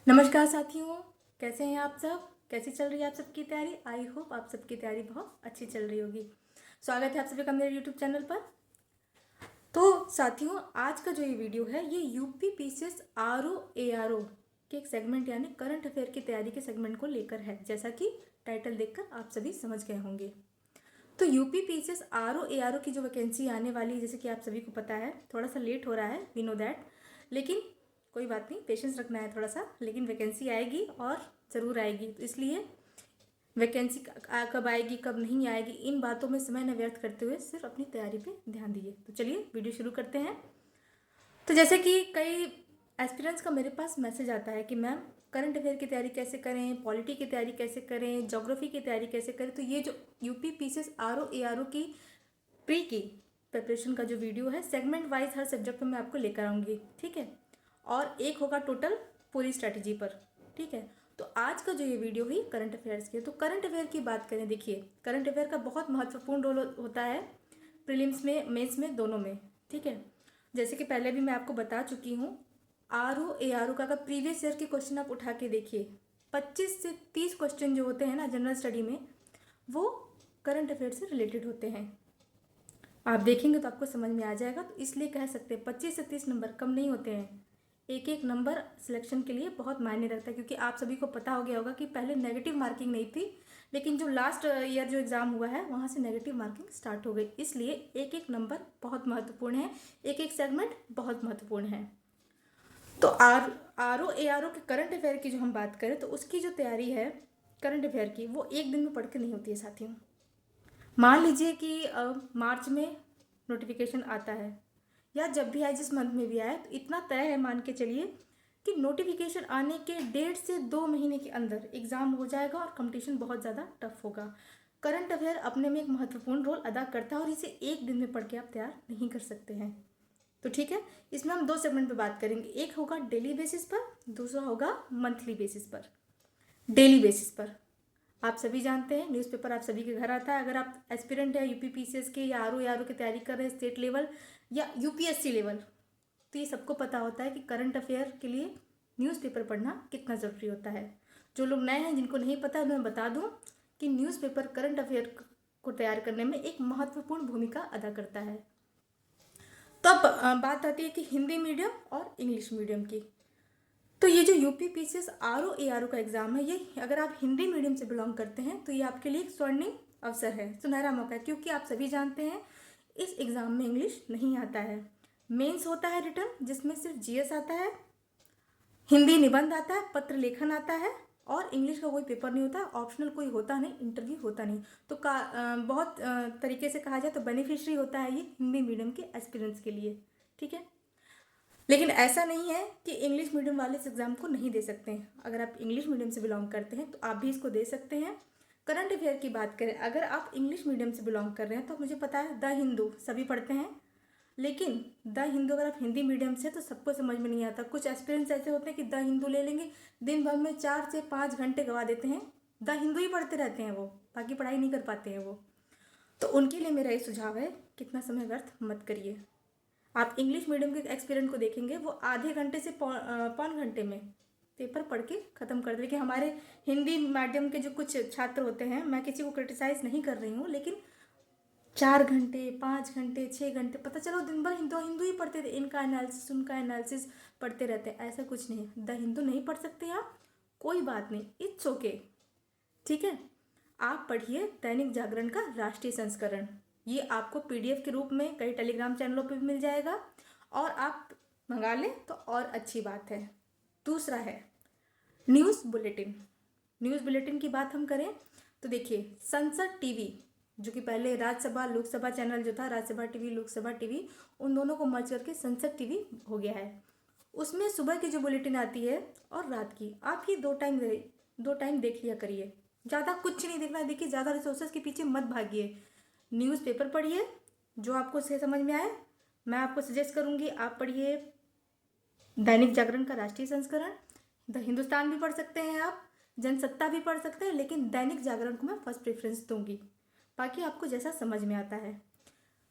नमस्कार साथियों, कैसे हैं आप सब। कैसी चल रही है आप सबकी तैयारी। आई होप आप सबकी तैयारी बहुत अच्छी चल रही होगी। स्वागत है आप सभी का मेरे यूट्यूब चैनल पर। तो साथियों, आज का जो ये वीडियो है ये यूपी पीसीएस आरओ एआरओ के एक सेगमेंट यानी करंट अफेयर की तैयारी के सेगमेंट को लेकर है, जैसा कि टाइटल देखकर आप सभी समझ गए होंगे। तो यूपी पीसीएस आरओ एआरओ की जो वैकेंसी आने वाली है, जैसे कि आप सभी को पता है, थोड़ा सा लेट हो रहा है, वी नो दैट, लेकिन कोई बात नहीं, पेशेंस रखना है थोड़ा सा। लेकिन वैकेंसी आएगी और ज़रूर आएगी, तो इसलिए वैकेंसी कब आएगी कब नहीं आएगी इन बातों में समय न व्यर्थ करते हुए सिर्फ अपनी तैयारी पे ध्यान दीजिए। तो चलिए वीडियो शुरू करते हैं। तो जैसे कि कई एस्पिरेंट्स का मेरे पास मैसेज आता है कि मैम करंट अफेयर की तैयारी कैसे करें, पॉलिटी की तैयारी कैसे करें, ज्योग्राफी की तैयारी कैसे करें। तो ये जो यूपी पीसीएस आरओ एआरओ की प्री की प्रिपरेशन का जो वीडियो है, सेगमेंट वाइज हर सब्जेक्ट पे मैं आपको लेकर आऊँगी, ठीक है। और एक होगा टोटल पूरी स्ट्रैटेजी पर, ठीक है। तो आज का जो ये वीडियो है करंट अफेयर्स के। तो करंट अफेयर की बात करें, देखिए करंट अफेयर का बहुत महत्वपूर्ण रोल होता है प्रीलिम्स में, मेंस में, दोनों में, ठीक है। जैसे कि पहले भी मैं आपको बता चुकी हूँ, आरओ एआरओ का अगर प्रीवियस ईयर के क्वेश्चन आप उठा के देखिए, 25 से 30 क्वेश्चन जो होते हैं ना जनरल स्टडी में, वो करंट अफेयर से रिलेटेड होते हैं। आप देखेंगे तो आपको समझ में आ जाएगा। तो इसलिए कह सकते हैं 25 से 30 नंबर कम नहीं होते हैं। एक एक नंबर सिलेक्शन के लिए बहुत मायने रखता है, क्योंकि आप सभी को पता हो गया होगा कि पहले नेगेटिव मार्किंग नहीं थी, लेकिन जो लास्ट ईयर जो एग्ज़ाम हुआ है वहाँ से नेगेटिव मार्किंग स्टार्ट हो गई। इसलिए एक एक नंबर बहुत महत्वपूर्ण है, एक एक सेगमेंट बहुत महत्वपूर्ण है। तो आरओ एआरओ के करंट अफेयर की जो हम बात करें, तो उसकी जो तैयारी है करंट अफेयर की, वो एक दिन में पढ़ के नहीं होती है साथियों। मान लीजिए कि मार्च में नोटिफिकेशन आता है, या जब भी आए, जिस मंथ में भी आए, तो इतना तय है, मान के चलिए कि नोटिफिकेशन आने के 1.5 से 2 महीने के अंदर एग्ज़ाम हो जाएगा और कंपटीशन बहुत ज़्यादा टफ होगा। करंट अफेयर अपने में एक महत्वपूर्ण रोल अदा करता है और इसे एक दिन में पढ़ के आप तैयार नहीं कर सकते हैं। तो ठीक है, इसमें हम दो सेगमेंट पे बात करेंगे। एक होगा डेली बेसिस पर, दूसरा होगा मंथली बेसिस पर। डेली बेसिस पर आप सभी जानते हैं, न्यूज़पेपर आप सभी के घर आता है। अगर आप एस्पिरेंट है यूपी पीसीएस के, या आरओ की तैयारी कर रहे हैं स्टेट लेवल या यूपीएससी लेवल, तो ये सबको पता होता है कि करंट अफेयर के लिए न्यूज़पेपर पढ़ना कितना ज़रूरी होता है। जो लोग नए हैं, जिनको नहीं पता, मैं बता दूं कि न्यूज़पेपर करंट अफेयर को तैयार करने में एक महत्वपूर्ण भूमिका अदा करता है। तो अब बात आती है कि हिंदी मीडियम और इंग्लिश मीडियम की। तो ये जो यूपी पीसीएस आरओ एआरओ का एग्ज़ाम है, ये अगर आप हिंदी मीडियम से बिलोंग करते हैं तो ये आपके लिए एक स्वर्णिम अवसर है, सुनहरा मौका है, क्योंकि आप सभी जानते हैं इस एग्ज़ाम में इंग्लिश नहीं आता है। मेंस होता है रिटर्न, जिसमें सिर्फ जीएस आता है, हिंदी निबंध आता है, पत्र लेखन आता है, और इंग्लिश का कोई पेपर नहीं होता, ऑप्शनल कोई होता नहीं, इंटरव्यू होता नहीं। तो बहुत तरीके से कहा जाए तो बेनिफिशियरी होता है ये हिंदी मीडियम के एस्पिरेंट्स के लिए, ठीक है। लेकिन ऐसा नहीं है कि इंग्लिश मीडियम वाले इस एग्ज़ाम को नहीं दे सकते हैं। अगर आप इंग्लिश मीडियम से बिलोंग करते हैं तो आप भी इसको दे सकते हैं। करंट अफेयर की बात करें, अगर आप इंग्लिश मीडियम से बिलोंग कर रहे हैं तो मुझे पता है द हिंदू सभी पढ़ते हैं, लेकिन द हिंदू अगर आप हिंदी मीडियम से, तो सबको समझ में नहीं आता। कुछ एस्पिरेंट्स ऐसे होते हैं कि द हिंदू ले लेंगे, दिन भर में 4 से 5 घंटे गवा देते हैं, द हिंदू ही पढ़ते रहते हैं, वो बाकी पढ़ाई नहीं कर पाते हैं वो। तो उनके लिए मेरा ये सुझाव है, कितना समय व्यर्थ मत करिए। आप इंग्लिश मीडियम के एक्सपीरियंस को देखेंगे, वो आधे घंटे से पौन घंटे में पेपर पढ़ के ख़त्म कर दे। कि हमारे हिंदी माध्यम के जो कुछ छात्र होते हैं, मैं किसी को क्रिटिसाइज़ नहीं कर रही हूँ, लेकिन 4 घंटे, 5 घंटे, 6 घंटे, पता चलो दिन भर हिंदू हिंदू ही पढ़ते थे, इनका एनालिसिस उनका एनालिसिस पढ़ते रहते हैं। ऐसा कुछ नहीं है, द हिंदू नहीं पढ़ सकते आप, कोई बात नहीं, इट्स ओके, ठीक है। आप पढ़िए दैनिक जागरण का राष्ट्रीय संस्करण, ये आपको पीडीएफ के रूप में कई टेलीग्राम चैनलों पे भी मिल जाएगा, और आप मंगा लें तो और अच्छी बात है। दूसरा है न्यूज़ बुलेटिन। न्यूज़ बुलेटिन की बात हम करें तो देखिए, संसद टीवी, जो कि पहले राज्यसभा लोकसभा चैनल जो था, राज्यसभा टीवी लोकसभा टीवी, उन दोनों को मर्ज करके संसद टीवी हो गया है। उसमें सुबह की जो बुलेटिन आती है और रात की, आप ही दो टाइम देख लिया करिए। ज़्यादा कुछ नहीं देखना है, देखिए ज़्यादा रिसोर्सेज के पीछे मत भागिए, न्यूज़पेपर पढ़िए जो आपको सही समझ में आए। मैं आपको सजेस्ट करूँगी आप पढ़िए दैनिक जागरण का राष्ट्रीय संस्करण, द हिंदुस्तान भी पढ़ सकते हैं आप, जनसत्ता भी पढ़ सकते हैं, लेकिन दैनिक जागरण को मैं फर्स्ट प्रेफरेंस दूंगी, बाकी आपको जैसा समझ में आता है।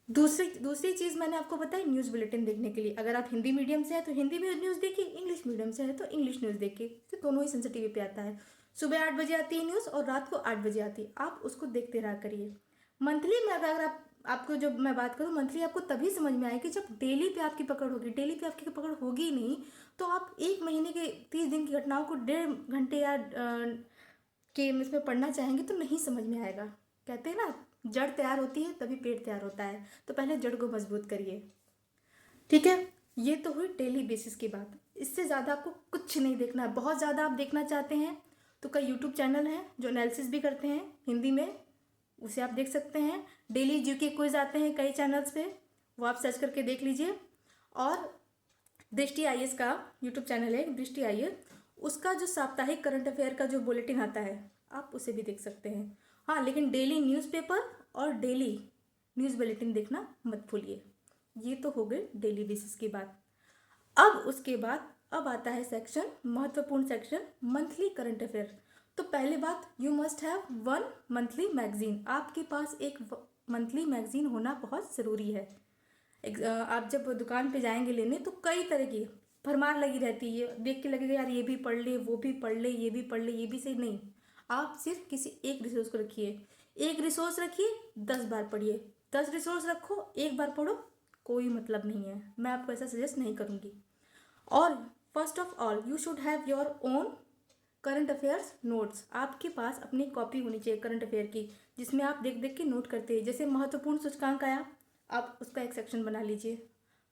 दूसरी चीज़ मैंने आपको बताई न्यूज़ बुलेटिन देखने के लिए। अगर आप हिंदी मीडियम से हैं तो हिंदी में न्यूज़ देखिए, इंग्लिश मीडियम से है तो इंग्लिश न्यूज़ देखिए, तो दोनों ही सन टीवी पे आता है। सुबह 8 बजे आती है न्यूज़ और रात को 8 बजे आती है, आप उसको देखते रहा करिए। मंथली में अगर आपको जो मैं बात करूँ, मंथली आपको तभी समझ में आएगी जब डेली पे आपकी पकड़ होगी। डेली पे आपकी पकड़ होगी नहीं तो आप एक महीने के 30 दिन की घटनाओं को 1.5 घंटे या के इसमें पढ़ना चाहेंगे तो नहीं समझ में आएगा। कहते हैं ना, जड़ तैयार होती है तभी पेड़ तैयार होता है, तो पहले जड़ को मजबूत करिए। ठीक है, ये तो हुई डेली बेसिस की बात। इससे ज़्यादा आपको कुछ नहीं देखना है। बहुत ज़्यादा आप देखना चाहते हैं तो कई यूट्यूब चैनल हैं जो एनालिसिस भी करते हैं हिंदी में, उसे आप देख सकते हैं। डेली जीके क्विज आते हैं कई चैनल्स पे, वो आप सर्च करके देख लीजिए। और दृष्टि आईएएस का यूट्यूब चैनल है, दृष्टि आईएएस, उसका जो साप्ताहिक करंट अफेयर का जो बुलेटिन आता है आप उसे भी देख सकते हैं। हाँ, लेकिन डेली न्यूज़पेपर और डेली न्यूज़ बुलेटिन देखना मत भूलिए। ये तो हो गई डेली बेसिस की बात। अब उसके बाद अब आता है सेक्शन, महत्वपूर्ण सेक्शन, मंथली करंट अफेयर। तो पहली बात, you must have 1 monthly magazine. आपके पास एक मंथली मैगजीन होना बहुत ज़रूरी है। आप जब दुकान पे जाएंगे लेने तो कई तरह की भरमार लगी रहती है, देख के लगेगा यार ये भी पढ़ ले, वो भी पढ़ ले, ये भी पढ़ ले, ये भी सही नहीं। आप सिर्फ किसी एक रिसोर्स को रखिए, एक रिसोर्स रखिए, 10 बार पढ़िए। 10 रिसोर्स रखो, एक बार पढ़ो, कोई मतलब नहीं है। मैं आपको ऐसा सजेस्ट नहीं करूँगी। और first of all you should have your own current affairs notes. आपके पास अपनी कॉपी होनी चाहिए करंट अफेयर की, जिसमें आप देख देख के नोट करते हैं। जैसे महत्वपूर्ण सूचकांक आया, आप उसका एक सेक्शन बना लीजिए।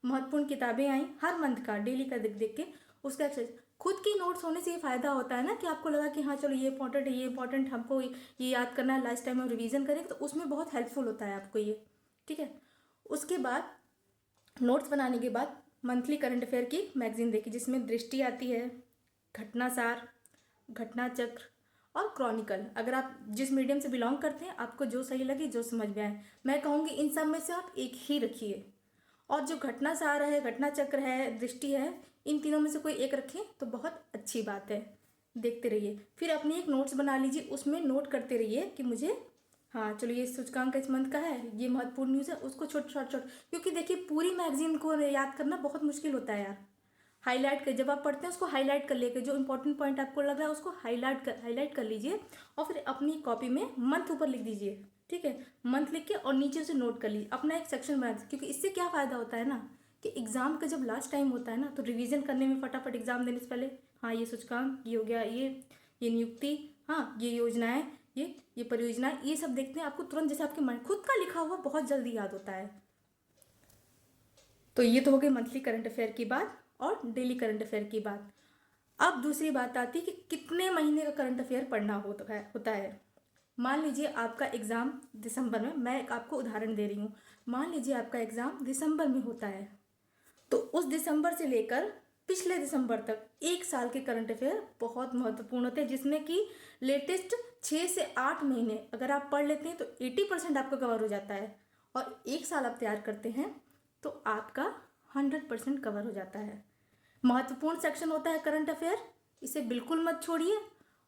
महत्वपूर्ण किताबें आई हर मंथ का, डेली का देख देख के उसका एक सेक्शन। खुद की नोट्स होने से ये फ़ायदा होता है ना कि आपको लगा कि हाँ चलो ये इंपॉर्टेंट है, ये इंपॉर्टेंट, हमको ये याद करना है, लास्ट टाइम हम रिवीजन करें, तो उसमें बहुत हेल्पफुल होता है आपको ये। ठीक है, उसके बाद नोट्स बनाने के बाद मंथली करंट अफेयर की मैगजीन देखिए, जिसमें दृष्टि आती है, घटनासार, घटना चक्र और क्रॉनिकल। अगर आप जिस मीडियम से बिलोंग करते हैं, आपको जो सही लगे, जो समझ में आए, मैं कहूँगी इन सब में से आप एक ही रखिए। और जो घटनासार है, घटना चक्र है, दृष्टि है, इन तीनों में से कोई एक रखें तो बहुत अच्छी बात है। देखते रहिए, फिर अपनी एक नोट्स बना लीजिए, उसमें नोट करते रहिए कि मुझे हाँ चलो ये सूचकांक इस मंथ का है, ये महत्वपूर्ण न्यूज़ है, उसको छोट छोट छोट, क्योंकि देखिए पूरी मैगजीन को याद करना बहुत मुश्किल होता है यार। हाईलाइट कर, जब आप पढ़ते हैं उसको हाईलाइट कर लेकर, जो इंपॉर्टेंट पॉइंट आपको लग रहा है उसको हाईलाइट कर लीजिए और फिर अपनी कॉपी में मंथ ऊपर लिख दीजिए। ठीक है, मंथ लिख के और नीचे से नोट कर लीजिए, अपना एक सेक्शन बना दीजिए। क्योंकि इससे क्या फ़ायदा होता है ना कि एग्ज़ाम का जब लास्ट टाइम होता है ना तो रिवीजन करने में फटाफट एग्ज़ाम देने से पहले, हाँ ये सूचकांक, ये हो गया, ये नियुक्ति, हाँ ये योजनाएं, ये परियोजनाएं, ये सब देखते हैं आपको तुरंत, जैसे आपके मन खुद का लिखा हुआ बहुत जल्दी याद होता है। तो ये तो हो गई मंथली करंट अफेयर की बात और डेली करंट अफेयर की बात। अब दूसरी बात आती है कि कितने महीने का करंट अफेयर पढ़ना होता है। मान लीजिए आपका एग्ज़ाम दिसंबर में, मैं एक आपको उदाहरण दे रही हूँ, मान लीजिए आपका एग्ज़ाम दिसंबर में होता है, तो उस दिसंबर से लेकर पिछले दिसंबर तक 1 साल के करंट अफेयर बहुत महत्वपूर्ण होते हैं, जिसमें कि लेटेस्ट 6 से 8 महीने अगर आप पढ़ लेते हैं तो 80% आपका कवर हो जाता है। और 1 साल आप तैयार करते हैं तो आपका 100% कवर हो जाता है। महत्वपूर्ण सेक्शन होता है करंट अफेयर, इसे बिल्कुल मत छोड़िए।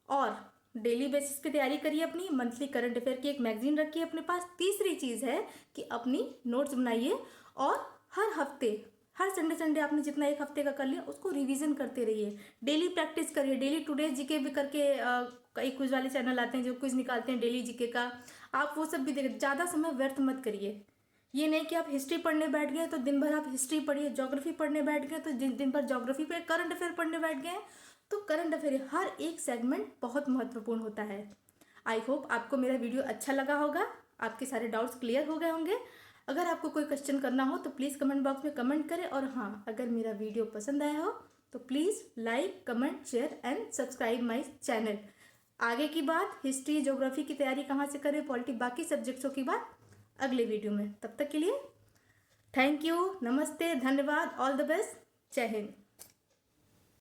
और डेली बेसिस पे तैयारी करिए अपनी, मंथली करंट अफेयर की एक मैगजीन रखिए अपने पास। तीसरी चीज़ है कि अपनी नोट्स बनाइए और हर हफ्ते, हर संडे आपने जितना एक हफ्ते का कर लिया उसको रिवीजन करते रहिए, डेली प्रैक्टिस करिए। डेली टुडे जीके भी करके कई क्विज वाले चैनल आते हैं जो क्विज निकालते हैं डेली जीके का, आप वो सब भी देखिए। ज़्यादा समय व्यर्थ मत करिए। ये नहीं कि आप हिस्ट्री पढ़ने बैठ गए तो दिन भर आप हिस्ट्री पढ़िए, ज्योग्राफी पढ़ने बैठ गए तो दिन भर ज्योग्राफी पे, करंट अफेयर पढ़ने बैठ गए तो करंट अफेयर, हर एक सेगमेंट बहुत महत्वपूर्ण होता है। आई होप आपको मेरा वीडियो अच्छा लगा होगा, आपके सारे डाउट्स क्लियर हो गए होंगे। अगर आपको कोई क्वेश्चन करना हो तो प्लीज़ कमेंट बॉक्स में कमेंट करें। और हाँ, अगर मेरा वीडियो पसंद आया हो तो please like, comment, share and subscribe my channel. आगे की बात, हिस्ट्री ज्योग्राफी की तैयारी कहाँ से करें, पॉलिटी, बाकी सब्जेक्ट्सों की बात अगले वीडियो में। तब तक के लिए थैंक यू, नमस्ते, धन्यवाद, ऑल द बेस्ट, जय हिंद।